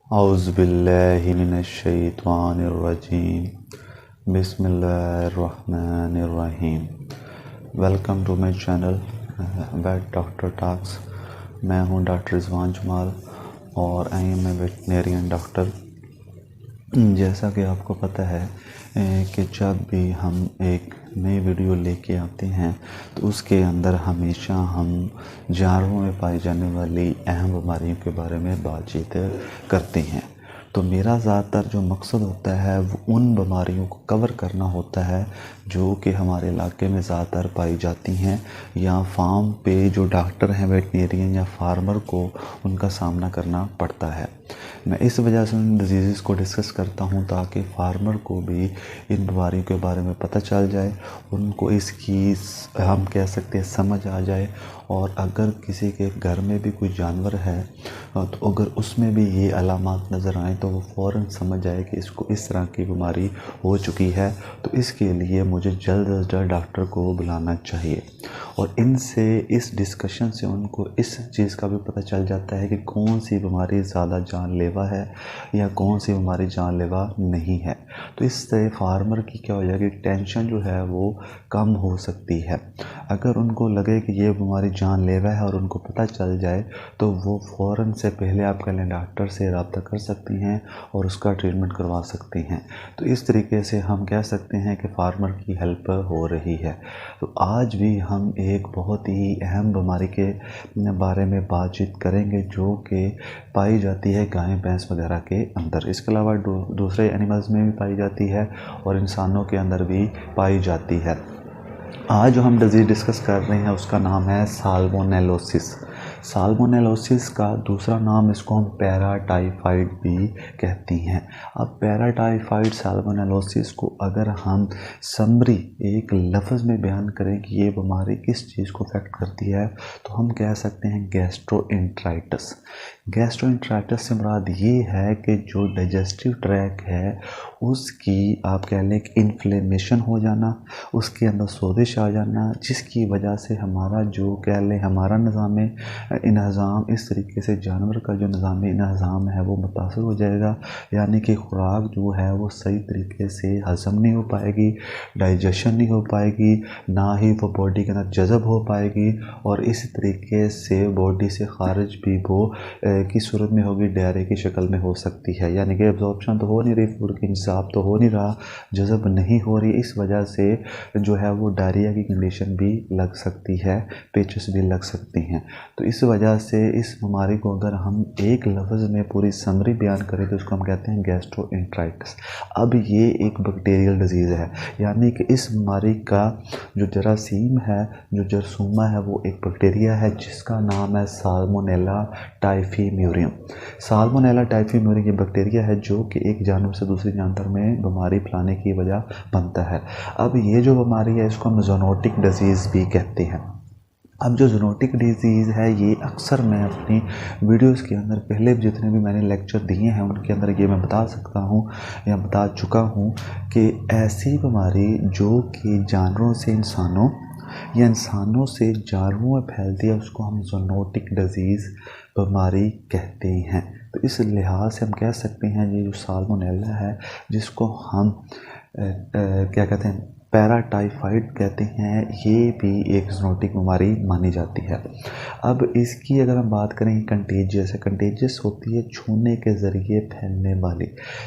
औज़ुबिल्लाहि मिनश्शैतानिर्रजीम बिस्मिल्लाहिर्रहमानिर्रहीम। Welcome to my channel vet doctor talks. मैं हूं डॉक्टर रिजवान जमाल और I am a veterinarian doctor. जैसा कि आपको पता है कि जब भी हम एक नई वीडियो लेके आते हैं तो उसके अंदर हमेशा हम जानवरों में पाई जाने वाली अहम बीमारियों के बारे में बातचीत करते हैं। तो मेरा ज़्यादातर जो मकसद होता है वो उन बीमारियों को कवर करना होता है जो कि हमारे इलाके में ज़्यादातर पाई जाती हैं या फार्म पे जो डॉक्टर हैं वेटनेरियन या फार्मर को उनका सामना करना पड़ता है। मैं इस वजह से उन डिजीज़ को डिस्कस करता हूं ताकि फार्मर को भी इन बीमारियों के बारे में पता चल जाए, उनको इसकी हम कह सकते हैं समझ आ जाए। और अगर किसी के घर में भी कोई जानवर है तो अगर उसमें भी ये अलामात नज़र आए तो वो फ़ौरन समझ जाए कि इसको इस तरह की बीमारी हो चुकी है। तो इसके लिए मुझे जल्द अज जल्द डॉक्टर को बुलाना चाहिए और इनसे इस डिस्कशन से उनको इस चीज़ का भी पता चल जाता है कि कौन सी बीमारी ज़्यादा जानलेवा है या कौन सी बीमारी जानलेवा नहीं है। तो इससे फार्मर की क्या हो जाएगी, टेंशन जो है वो कम हो सकती है। अगर उनको लगे कि ये बीमारी जानलेवा है और उनको पता चल जाए तो वो फ़ौरन से पहले आप कह लें डॉक्टर से रब्ता कर सकती हैं और उसका ट्रीटमेंट करवा सकती हैं। तो इस तरीके से हम कह सकते हैं कि फार्मर की हेल्प हो रही है। तो आज भी हम एक बहुत ही अहम बीमारी के बारे में बातचीत करेंगे जो कि पाई जाती है गाय भैंस वगैरह के अंदर। इसके अलावा दूसरे एनिमल्स में भी पाई जाती है और इंसानों के अंदर भी पाई जाती है। आज जो हम डिजीज़ डिस्कस कर रहे हैं उसका नाम है साल्मोनेलोसिस। साल्मोनेलोसिस का दूसरा नाम इसको हम पैराटाइफाइड भी कहती हैं। अब पैराटाइफाइड साल्मोनेलोसिस को अगर हम समरी एक लफ्ज़ में बयान करें कि ये बीमारी किस चीज़ को अफेक्ट करती है तो हम कह सकते हैं गैस्ट्रोएंटराइटिस। गैस्ट्रोएंटराइटिस से मुराद ये है कि जो डाइजेस्टिव ट्रैक है उसकी आप कह लें कि इन्फ्लेमेशन हो जाना, उसके अंदर सोजिश आ जाना, जिसकी वजह से हमारा जो कह लें हमारा निज़ाम इंहज़ाम इस तरीके से जानवर का जो निज़ाम इंहज़ाम है वो मुतासर हो जाएगा। यानी कि खुराक जो है वो सही तरीके से हज़म नहीं हो पाएगी, डाइजेशन नहीं हो पाएगी, ना ही वो बॉडी के अंदर जज़ब हो पाएगी और इस तरीके से बॉडी से खारिज भी वो की सूरत में होगी, डायरिया की शक्ल में हो सकती है। यानी कि एब्जॉर्प्शन तो हो नहीं रही, फूड की इंसाफ तो हो नहीं रहा, जज़ब नहीं हो रही, इस वजह से जो है वो डायरिया की कंडीशन भी लग सकती है, पेचिस भी लग सकती हैं। तो इस वजह से इस बीमारी को अगर हम एक लफ्ज़ में पूरी समरी बयान करें तो उसको हम कहते हैं गैस्ट्रोएंटराइटिस। अब ये एक बैक्टीरियल डिजीज़ है, यानी कि इस बीमारी का जो जरासीम है, जो जरसूमा है, वो एक बैक्टीरिया है जिसका नाम है साल्मोनेला टाइफीम्यूरियम। साल्मोनेला टाइफीम्यूरियम ये बैक्टीरिया है जो कि एक जानवर से दूसरे जानवर में बीमारी फैलाने की वजह बनता है। अब ये जो बीमारी है इसको हम ज़ूनोटिक डिजीज़ भी कहते हैं। अब जो ज़ूनोटिक डिजीज़ है ये अक्सर मैं अपनी वीडियोस के अंदर पहले जितने भी मैंने लेक्चर दिए हैं उनके अंदर ये मैं बता सकता हूँ या बता चुका हूँ कि ऐसी बीमारी जो कि जानवरों से इंसानों या इंसानों से जानवरों में फैलती है उसको हम ज़ूनोटिक डिजीज़ बीमारी कहते हैं। तो इस लिहाज से हम कह सकते हैं ये जो साल्मोनेला है जिसको हम क्या कहते हैं पैराटाइफाइड कहते हैं, ये भी एक ज़ूनोटिक बीमारी मानी जाती है। अब इसकी अगर हम बात करें कंटेजियस है, कंटेजियस होती है छूने के ज़रिए फैलने वाली।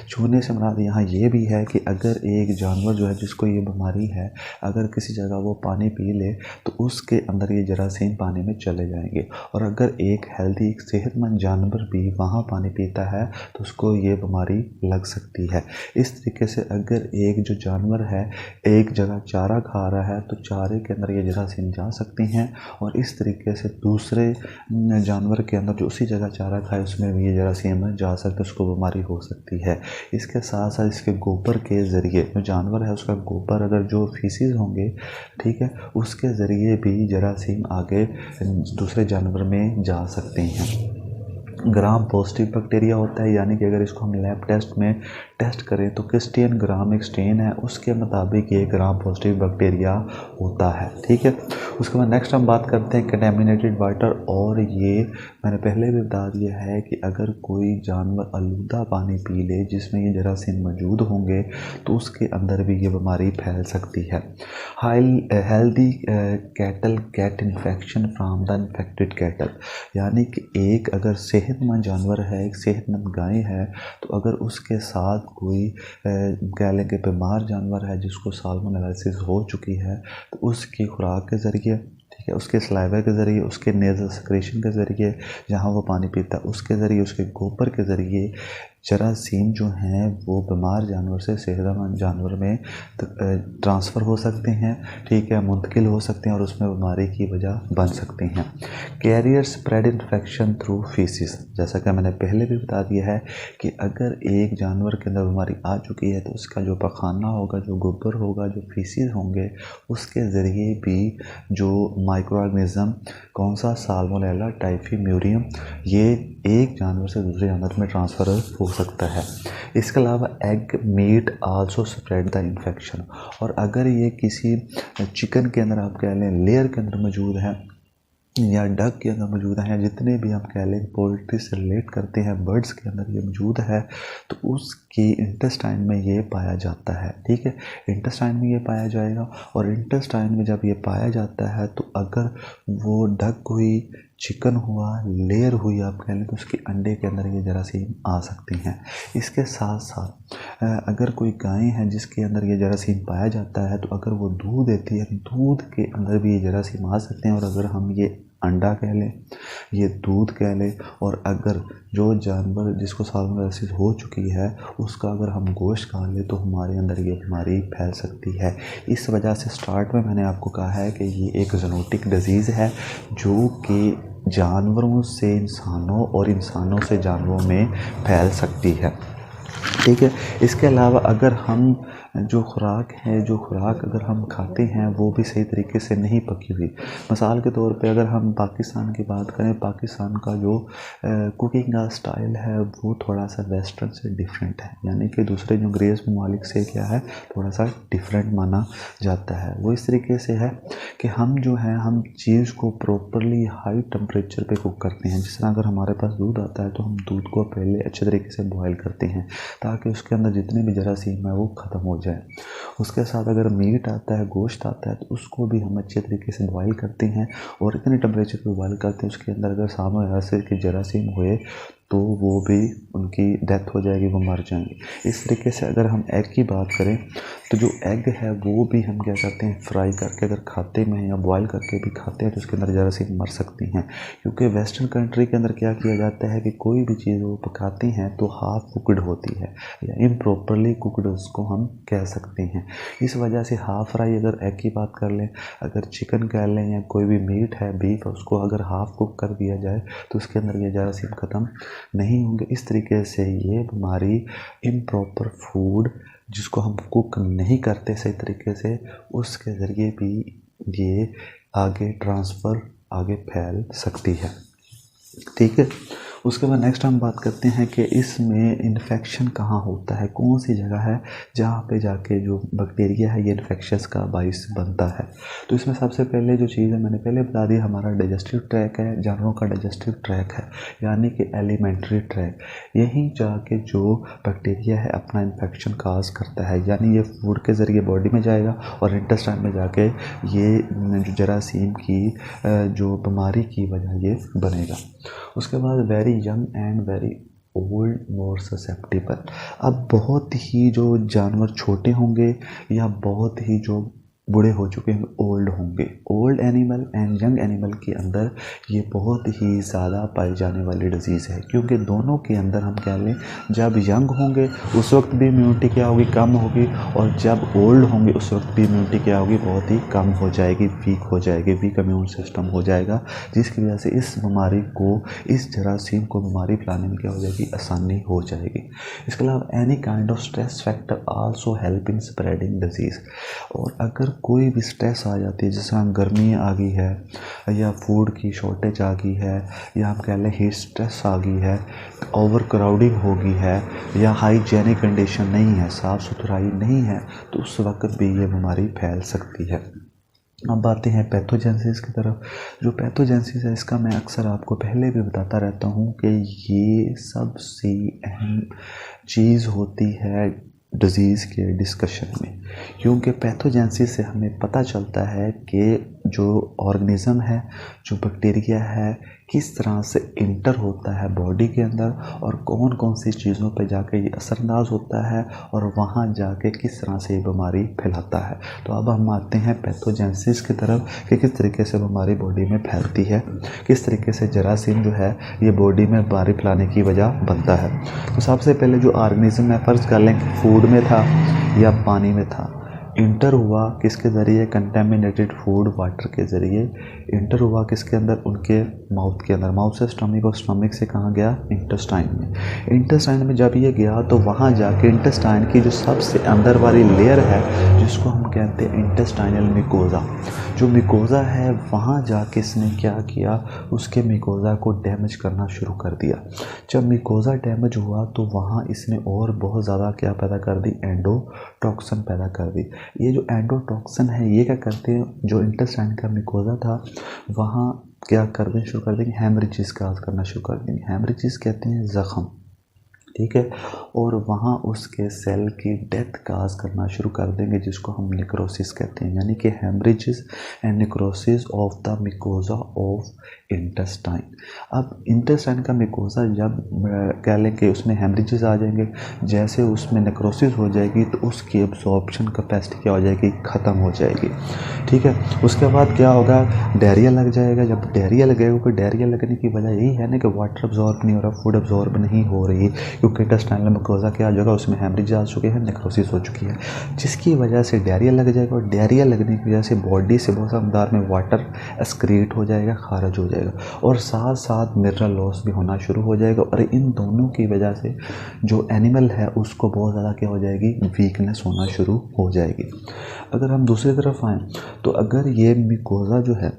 छूने से मुराद यहाँ ये भी है कि अगर एक जानवर जो है जिसको ये बीमारी है अगर किसी जगह वो पानी पी ले तो उसके अंदर ये जरासीम पानी में चले जाएंगे और अगर एक हेल्दी एक सेहतमंद जानवर भी वहाँ पानी पीता है तो उसको ये बीमारी लग सकती है। इस तरीके से अगर एक जो जानवर है एक जगह चारा खा रहा है तो चारे के अंदर ये जरासीम जा सकती हैं और इस तरीके से दूसरे जानवर के अंदर जो उसी जगह चारा खाए उसमें भी ये जरासीम जा सकते, उसको बीमारी हो सकती है। इसके साथ साथ इसके गोबर के ज़रिए जो जानवर है उसका गोबर अगर जो फीसिस होंगे, ठीक है, उसके ज़रिए भी जरासीम आगे दूसरे जानवर में जा सकते हैं। ग्राम पॉजिटिव बैक्टीरिया होता है, यानी कि अगर इसको हम लैब टेस्ट में टेस्ट करें तो क्रिस्टियन ग्राम एक स्टेन है उसके मुताबिक ये ग्राम पॉजिटिव बैक्टीरिया होता है, ठीक है। उसके बाद नेक्स्ट हम बात करते हैं कंटेमिनेटेड वाटर। और ये मैंने पहले भी बता दिया है कि अगर कोई जानवर आलूदा पानी पी ले जिसमें ये जरासीम मौजूद होंगे तो उसके अंदर भी ये बीमारी फैल सकती है। Healthy cattle get infection from the infected cattle, यानी कि एक अगर सेहतमंद जानवर है, एक सेहतमंद गाय है, तो अगर उसके साथ कोई कह लें कि बीमार जानवर है जिसको साल्मोनेलाइसिस हो चुकी है, तो उसकी खुराक के ज़रिए, ठीक है, उसके सलाइवा के ज़रिए, उसके नेज़ल सेक्रेशन के ज़रिए, जहाँ वो पानी पीता है उसके ज़रिए, उसके गोबर के ज़रिए जरासीम जो हैं वो बीमार जानवर से सेहतमंद जानवर में ट्रांसफ़र हो सकते हैं, ठीक है, मुंतकिल हो सकते हैं और उसमें बीमारी की वजह बन सकते हैं। Carrier spread infection through faeces, जैसा कि मैंने पहले भी बता दिया है कि अगर एक जानवर के अंदर बीमारी आ चुकी है तो उसका जो पखाना होगा, जो गोबर होगा, जो फीसिस होंगे, उसके ज़रिए भी जो माइक्रो ऑर्गेनिज़म, कौन सा, साल्मोनेला टाइफीम्यूरियम, ये एक जानवर से दूसरे जानवर में ट्रांसफ़र हो सकता है। इसके अलावा egg meat also spread the infection, और अगर ये किसी चिकन के अंदर आप कह लें लेयर के अंदर मौजूद है या डक के अंदर मौजूद है, जितने भी आप कह लें पोल्ट्री से रिलेट करते हैं, बर्ड्स के अंदर ये मौजूद है, तो उसकी इंटेस्टाइन में ये पाया जाता है, ठीक है, इंटेस्टाइन में ये पाया जाएगा। और इंटेस्टाइन में जब ये पाया जाता है तो अगर वो डक हुई, चिकन हुआ, लेयर हुई आप कह लें, तो उसके अंडे के अंदर ये जरासीम आ सकती हैं। इसके साथ साथ अगर कोई गाय है जिसके अंदर ये जरासीम पाया जाता है, तो अगर वो दूध देती है, दूध के अंदर भी ये जरासीम आ सकते हैं। और अगर हम ये अंडा कह लें, ये दूध कह लें, और अगर जो जानवर जिसको साल्मोनेलाइसिस हो चुकी है उसका अगर हम गोश्त खा लें तो हमारे अंदर ये बीमारी फैल सकती है। इस वजह से स्टार्ट में मैंने आपको कहा है कि ये एक ज़ूनोटिक डिजीज़ है जो कि जानवरों से इंसानों और इंसानों से जानवरों में फैल सकती है, ठीक है। इसके अलावा अगर हम जो खुराक है, जो खुराक अगर हम खाते हैं वो भी सही तरीके से नहीं पकी हुई, मिसाल के तौर पे अगर हम पाकिस्तान की बात करें, पाकिस्तान का जो कुकिंग का स्टाइल है वो थोड़ा सा वेस्टर्न से डिफरेंट है, यानी कि दूसरे जो अंग्रेज़ ममालिक से क्या है, थोड़ा सा डिफरेंट माना जाता है। वो इस तरीके से है कि हम जो है, हम चीज़ को प्रॉपरली हाई टेम्परेचर पे कुक करते हैं। जिस तरह अगर हमारे पास दूध आता है तो हम दूध को पहले अच्छे तरीके से बॉयल करते हैं ताकि उसके अंदर जितने भी जरासीम है वो ख़त्म हो जाए। उसके साथ अगर मीट आता है, गोश्त आता है, तो उसको भी हम अच्छे तरीके से बॉयल करते हैं और इतने टेम्परेचर पे बॉयल करते हैं उसके अंदर अगर साल्मोनेलाइसिस के जरासीम हुए तो वो भी उनकी डेथ हो जाएगी, वो मर जाएंगे। इस तरीके से अगर हम एग की बात करें तो जो एग है वो भी हम क्या करते हैं, फ्राई करके अगर खाते में या बॉयल करके भी खाते हैं तो उसके अंदर जरासीम मर सकती हैं। क्योंकि वेस्टर्न कंट्री के अंदर क्या किया जाता है कि कोई भी चीज़ वो पकाते हैं तो हाफ कुकड होती है या इम्प्रॉपरली कुकड उसको हम कह सकते हैं। इस वजह से हाफ फ्राई अगर एग की बात कर लें, अगर चिकन कह लें या कोई भी मीट है, बीफ, उसको अगर हाफ कुक कर दिया जाए तो उसके अंदर ये जरासीम ख़त्म नहीं होंगे। इस तरीके से ये बीमारी इम्प्रॉपर फूड जिसको हम कुक नहीं करते सही तरीके से, उसके ज़रिए भी ये आगे ट्रांसफ़र आगे फैल सकती है, ठीक है। उसके बाद नेक्स्ट हम बात करते हैं कि इसमें इन्फेक्शन कहाँ होता है, कौन सी जगह है जहाँ पे जाके जो बैक्टीरिया है ये इन्फेक्शंस का बाइस बनता है। तो इसमें सबसे पहले जो चीज़ है मैंने पहले बता दी, हमारा डाइजेस्टिव ट्रैक है, जानवरों का डाइजेस्टिव ट्रैक है, यानी कि एलिमेंट्री ट्रैक। यहीं जाके जो बैक्टीरिया है अपना इन्फेक्शन काज करता है, यानी ये फूड के ज़रिए बॉडी में जाएगा और इंटेस्टाइन में जाके ये जो जरासीम की जो बीमारी की वजह ये बनेगा। उसके बाद very young and very old more susceptible. अब बहुत ही जो जानवर छोटे होंगे या बहुत ही जो बूढ़े हो चुके हैं, ओल्ड होंगे, old animal and young animal के अंदर ये बहुत ही ज़्यादा पाई जाने वाली डिजीज़ है। क्योंकि दोनों के अंदर हम कह लें जब यंग होंगे उस वक्त भी इम्यूनिटी क्या होगी, कम होगी, और जब ओल्ड होंगे उस वक्त भी इम्यूनिटी क्या होगी, बहुत ही कम हो जाएगी, वीक हो जाएगी, वीक इम्यून सिस्टम हो जाएगा, जिसकी वजह से इस बीमारी को, इस जरासीम को बीमारी फैलाने में क्या हो जाएगी, आसानी हो जाएगी। इसके अलावा any kind of stress factor also help in spreading disease. और अगर कोई भी स्ट्रेस आ जाती है, जैसे हम गर्मी आ गई है या फूड की शॉर्टेज आ गई है या हम कह लें हीट स्ट्रेस आ गई है, ओवर क्राउडिंग हो गई है या हाइजेनिक कंडीशन नहीं है, साफ़ सुथराई नहीं है, तो उस वक्त भी ये बीमारी फैल सकती है। अब आते हैं पैथोजेंसिस की तरफ। जो पैथोजेंसिस है इसका मैं अक्सर आपको पहले भी बताता रहता हूँ कि ये सबसे अहम चीज़ होती है डिज़ीज़ के डिस्कशन में, क्योंकि पैथोजेंसिस से हमें पता चलता है कि जो ऑर्गेनिज़म है, जो बैक्टीरिया है, किस तरह से इंटर होता है बॉडी के अंदर और कौन कौन सी चीज़ों पे जाके ये असरअंदाज होता है और वहाँ जाके किस तरह से ये बीमारी फैलाता है। तो अब हम आते हैं पैथोजेंसिस की तरफ कि किस तरीके से बीमारी बॉडी में फैलती है, किस तरीके से जरासीम जो है ये बॉडी में बीमारी फैलाने की वजह बनता है। तो सबसे पहले जो ऑर्गेनिज़म है, फ़र्ज़ कर लें फूड में था या पानी में था, इंटर हुआ किसके ज़रिए, कंटेमिनेटेड फूड वाटर के ज़रिए इंटर हुआ किसके अंदर, उनके माउथ के अंदर। माउथ से स्टमक और स्टमक से कहाँ गया, इंटेस्टाइन में। इंटेस्टाइन में जब ये गया तो वहाँ जाके इंटेस्टाइन की जो सबसे अंदर वाली लेयर है जिसको हम कहते हैं इंटेस्टाइनल मिकोज़ा, जो मिकोज़ा है वहाँ जाके इसने क्या किया, उसके मिकोज़ा को डैमेज करना शुरू कर दिया। जब मिकोज़ा डैमेज हुआ तो वहाँ इसने और बहुत ज़्यादा क्या पैदा कर दी, एंडोटॉक्सिन पैदा कर दी। ये जो एंडोटॉक्सिन है ये क्या करते हैं, जो इंटेस्टाइन का मिकोज़ा था वहाँ क्या करना शुरू कर देंगे, हेमरेजेस काज करना शुरू कर देंगे। हेमरेजेस कहते हैं ज़ख़म, ठीक है, और वहाँ उसके सेल की डेथ काज करना शुरू कर देंगे जिसको हम नेक्रोसिस कहते हैं, यानी कि haemorrhages and necrosis of the mucosa of intestine. अब इंटेस्टाइन का मिकोज़ा जब कह लें कि उसमें हेमरेजेस आ जाएंगे, जैसे उसमें नेक्रोसिस हो जाएगी तो उसकी एब्जॉर्प्शन कैपेसिटी क्या हो जाएगी, ख़त्म हो जाएगी, ठीक है। उसके बाद क्या होगा, डायरिया लग जाएगा। जब डायरिया लगेगा, क्योंकि डायरिया लगने की वजह यही है ना कि वाटर एब्जॉर्ब नहीं हो रहा, फूड एब्जॉर्ब नहीं हो रही, क्योंकि इंटेस्टाइनल मिकोज़ा क्या हो जाएगा, उसमें हेमरेज आ चुके हैं, नेक्रोसिस हो चुकी है, जिसकी वजह से डायरिया लग जाएगा। और डायरिया लगने की वजह से बॉडी से बहुत सा मकदार में वाटर एक्सक्रीट हो जाएगा, खारिज हो जाएगा, और साथ साथ मिनरल लॉस भी होना शुरू हो जाएगा। और इन दोनों की वजह से जो एनिमल है उसको बहुत ज़्यादा क्या हो जाएगी, वीकनेस होना शुरू हो जाएगी। अगर हम दूसरी तरफ आएँ तो अगर ये मिकोज़ा जो है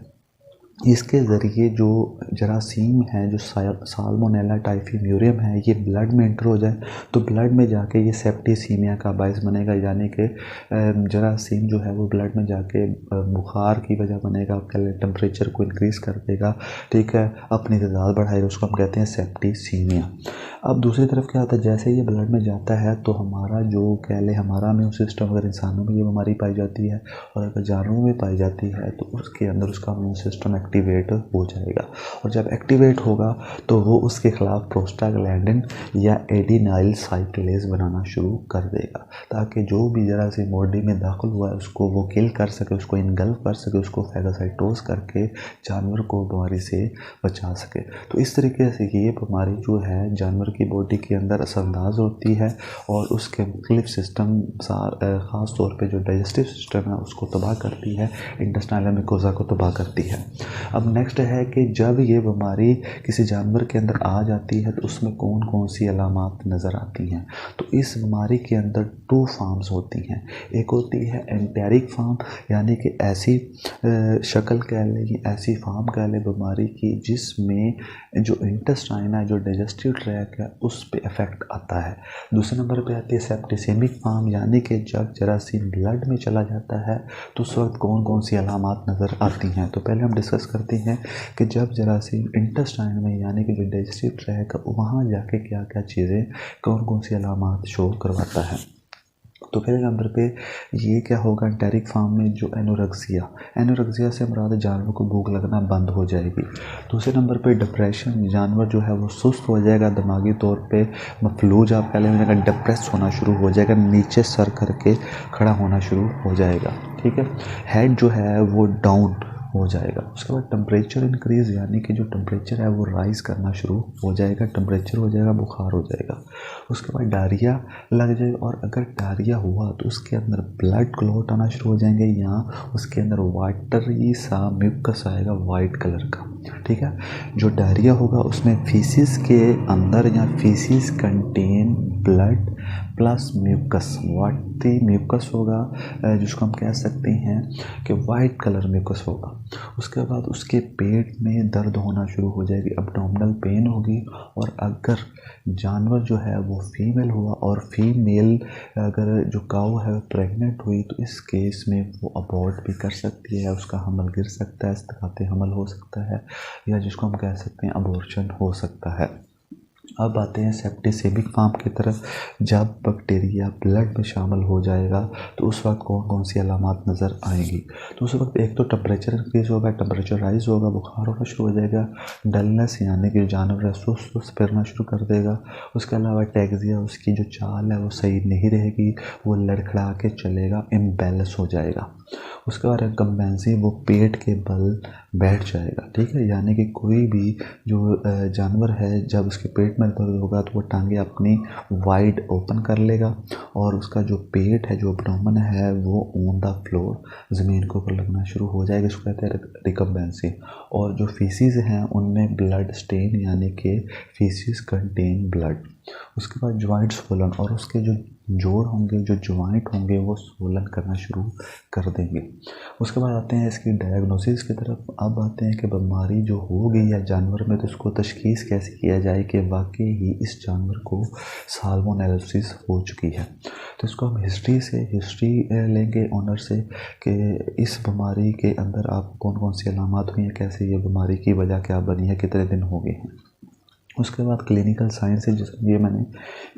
इसके ज़रिए जो जरासीम है, जो साल्मोनेला टाइफीम्यूरियम है, ये ब्लड में एंटर हो जाए तो ब्लड में जाके ये सेप्टिसीमिया का बायस बनेगा, यानी कि जरासीम जो है वो ब्लड में जाके बुखार की वजह बनेगा, आपके टेम्परेचर को इंक्रीज़ कर देगा, ठीक है, अपनी तादाद बढ़ाएगा, उसको हम कहते हैं सेप्टिसीमिया। अब दूसरी तरफ क्या होता है, जैसे ये ब्लड में जाता है तो हमारा जो कह ले हमारा इम्यून सिस्टम, अगर इंसानों में ये बीमारी पाई जाती है और अगर जानवरों में पाई जाती है तो उसके अंदर उसका इम्यून सिस्टम एक्टिवेट हो जाएगा, और जब एक्टिवेट होगा तो वो उसके खिलाफ प्रोस्टाग्लैंडिन या एडिनाइल साइक्लेज बनाना शुरू कर देगा, ताकि जो भी जरासीम बॉडी में दाखिल हुआ है उसको वो किल कर सके, उसको इनगल्फ कर सके, उसको फैगोसाइटोज करके जानवर को बीमारी से बचा सके। तो इस तरीके से ये बीमारी जो है जानवर की बॉडी के अंदर असरअंदाज होती है और उसके मुख्तलिफ सिस्टम, ख़ास तौर पे जो डाइजेस्टिव सिस्टम है उसको तबाह करती है, इंटेस्टाइनल मिकोज़ा को तबाह करती है। अब नेक्स्ट है कि जब ये बीमारी किसी जानवर के अंदर आ जाती है तो उसमें कौन कौन सी अलामात नज़र आती हैं। तो इस बीमारी के अंदर 2 फार्म्स होती हैं, एक होती है एंटेरिक फार्म, यानी कि ऐसी शक्ल कह लें, ऐसी फार्म कह लें बीमारी की जिसमें जो इंटेस्टाइन है, जो डाइजेस्टिव ट्रैक है, उस पे इफ़ेक्ट आता है। दूसरे नंबर पे आती है सेप्टिसेमिक फार्म, यानी कि जब जरासीम ब्लड में चला जाता है तो उस वक्त कौन कौन सी अलामात नज़र आती हैं। तो पहले हम डिस्कस करते हैं कि जब जरासीम इंटेस्टाइन में, यानी कि जो डाइजेस्टिव ट्रैक है, वहाँ जाके क्या क्या चीज़ें, कौन कौन सी अलामात शो करवाता है। तो पहले नंबर पे ये क्या होगा, एंटेरिक फार्म में जो एनोरेक्सिया से मुराद जानवर को भूख लगना बंद हो जाएगी। दूसरे नंबर पे डिप्रेशन, जानवर जो है वो सुस्त हो जाएगा, दिमागी तौर पे मफलूज आप कह लें, डिप्रेस होना शुरू हो जाएगा, नीचे सर करके खड़ा होना शुरू हो जाएगा, ठीक है। हेड जो है वो डाउन हो जाएगा। उसके बाद टेम्परेचर इंक्रीज़, यानी कि जो टेम्परेचर है वो राइज़ करना शुरू हो जाएगा, टेम्परेचर हो जाएगा, बुखार हो जाएगा। उसके बाद डायरिया लग जाएगा, और अगर डायरिया हुआ तो उसके अंदर ब्लड क्लॉट आना शुरू हो जाएंगे, या उसके अंदर वाटरी सा म्यूकस आएगा वाइट कलर का, ठीक है। जो डायरिया होगा उसमें फीसिस के अंदर या faeces contain blood plus mucus, watery mucus होगा जिसको हम कह सकते हैं कि वाइट कलर म्यूकस होगा। उसके बाद उसके पेट में दर्द होना शुरू हो जाएगी, एब्डोमिनल पेन होगी। और अगर जानवर जो है वो फीमेल हुआ और फीमेल अगर जो काऊ है प्रेग्नेंट हुई तो इस केस में वो अबॉर्ट भी कर सकती है, उसका हमल गिर सकता है, इस्तिक़ाती हमल हो सकता है, या जिसको हम कह सकते हैं अबॉर्शन हो सकता है। अब आते हैं सेप्टिसेमिक फार्म की तरफ। जब बैक्टीरिया ब्लड में शामिल हो जाएगा तो उस वक्त कौन कौन सी अलामात नज़र आएंगी? तो उस वक्त एक तो टेम्परेचर इंक्रीज होगा, टेम्परेचर राइज होगा, बुखार होना शुरू हो जाएगा, डलनेस यानी कि जानवर है सुस्त फिरना शुरू कर देगा। उसके अलावा टैक्सिया, उसकी जो चाल है वो सही नहीं रहेगी, वो लड़खड़ा के चलेगा, इम्बैलेंस हो जाएगा। उसके बाद रिकम्बेंसी, वो पेट के बल बैठ जाएगा, ठीक है। यानी कि कोई भी जो जानवर है जब उसके पेट में दर्द होगा तो वो टांगे अपनी वाइड ओपन कर लेगा और उसका जो पेट है, जो एब्डोमेन है, वो ऑन द फ्लोर ज़मीन के ऊपर लगना शुरू हो जाएगा, इसको कहते हैं रिकम्बेंसी। और जो फीसिस हैं उनमें ब्लड स्टेन यानी कि फीसिस कंटेन ब्लड। उसके बाद ज्वाइंट स्वोलन, और उसके जो जोड़ होंगे, जो ज्वाइंट होंगे, वो स्वोलन करना शुरू कर देंगे। उसके बाद आते हैं इसकी डायग्नोसिस की तरफ। अब आते हैं कि बीमारी जो हो गई है जानवर में तो उसको तशखीस कैसे किया जाए कि वाकई ही इस जानवर को साल्मोनेलोसिस हो चुकी है। तो इसको हम हिस्ट्री लेंगे ऑनर से कि इस बीमारी के अंदर आप कौन कौन सी अलामात हुई हैं, कैसे ये बीमारी की वजह क्या बनी है, कितने दिन हो गए हैं। उसके बाद क्लिनिकल साइन से, ये मैंने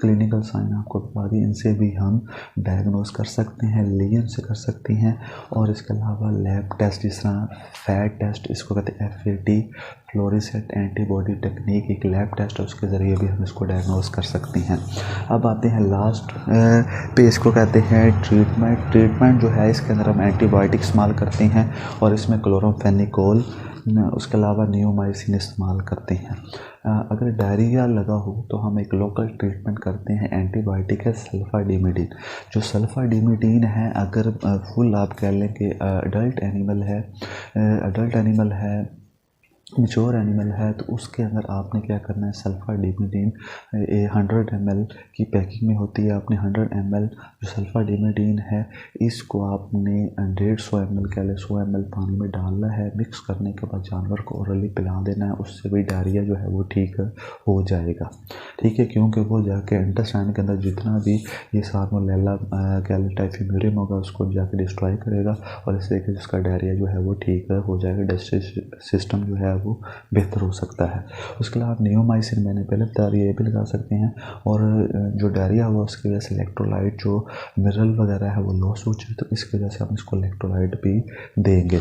क्लिनिकल साइन आपको बता दी, इनसे भी हम डायग्नोस कर सकते हैं, लीजन से कर सकते हैं। और इसके अलावा लैब टेस्ट, जिस तरह फैट टेस्ट, इसको कहते हैं FAT, फ्लोरेसेंट एंटीबॉडी टेक्निक, एक लैब टेस्ट है, उसके ज़रिए भी हम इसको डायग्नोस कर सकते हैं। अब आते हैं लास्ट पे, इसको कहते हैं ट्रीटमेंट जो है इसके अंदर हम एंटीबायोटिक इस्तेमाल करते हैं और इसमें क्लोरोफेनिकोल, उसके अलावा नियोमाइसिन इस्तेमाल करते हैं। अगर डायरिया लगा हो तो हम एक लोकल ट्रीटमेंट करते हैं, एंटीबायोटिक है सल्फाडिमिडीन। जो सल्फाडिमिडीन है, अगर फुल आप कह लें कि अडल्ट एनिमल है, मैच्योर एनिमल है, तो उसके अंदर आपने क्या करना है, सल्फाडिमिडीन 100 ml की पैकिंग में होती है। आपने 100 ml जो सल्फाडिमिडीन है इसको आपने 150 ml कह लें 100 ml पानी में डालना है। मिक्स करने के बाद जानवर को ओरली पिला देना है, उससे भी डायरिया जो है वो ठीक हो जाएगा, ठीक है। क्योंकि वो जाके इंटेस्टाइन के अंदर जितना भी ये साल्मोनेला टाइफिम्यूरियम होगा उसको जाके डिस्ट्रॉय करेगा और इससे कि जिसका डायरिया जो है वो ठीक हो जाएगा, डाइजेस्टिव सिस्टम जो है वो बेहतर हो सकता है। उसके अलावा नियोमाइसिन मैंने पहले बता दिया, ये भी लगा सकते हैं। और जो डायरिया हुआ उसकी वजह से इलेक्ट्रोलाइट जो मिनरल वगैरह है वो लॉस हो जाए, तो इसकी वजह से हम इसको इलेक्ट्रोलाइट भी देंगे।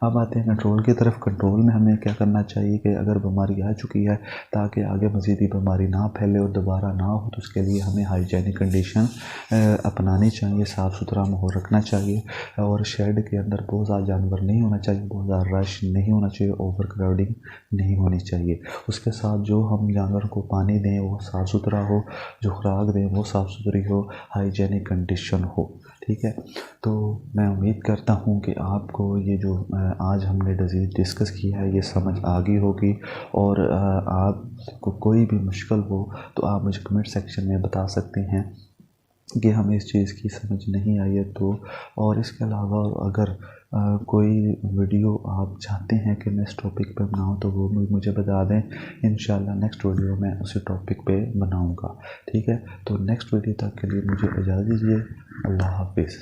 अब आते हैं कंट्रोल की तरफ। कंट्रोल में हमें क्या करना चाहिए कि अगर बीमारी आ चुकी है ताकि आगे मज़ीद ही बीमारी ना फैले और दोबारा ना हो, तो उसके लिए हमें हाइजीनिक कंडीशन अपनानी चाहिए, साफ़ सुथरा माहौल रखना चाहिए और शेड के अंदर बहुत ज़्यादा जानवर नहीं होना चाहिए, बहुत ज़्यादा रश नहीं होना चाहिए, ओवर क्राउडिंग नहीं होनी चाहिए। उसके साथ जो हम जानवर को पानी दें वो साफ़ सुथरा हो, जो खुराक दें वो साफ़ सुथरी हो, हाइजीनिक कंडीशन हो, ठीक है। तो मैं उम्मीद करता हूँ कि आपको ये जो आज हमने डिज़ीज़ डिस्कस किया है ये समझ आ गई होगी। और आपको कोई भी मुश्किल हो तो आप मुझे कमेंट सेक्शन में बता सकते हैं कि हमें इस चीज़ की समझ नहीं आई है तो। और इसके अलावा अगर कोई वीडियो आप चाहते हैं कि मैं इस टॉपिक पे बनाऊं तो वो मुझे बता दें, इंशाल्लाह नेक्स्ट वीडियो मैं उसी टॉपिक पे बनाऊंगा, ठीक है। तो नेक्स्ट वीडियो तक के लिए मुझे इजाज़त दीजिए। अल्लाह हाफिज़।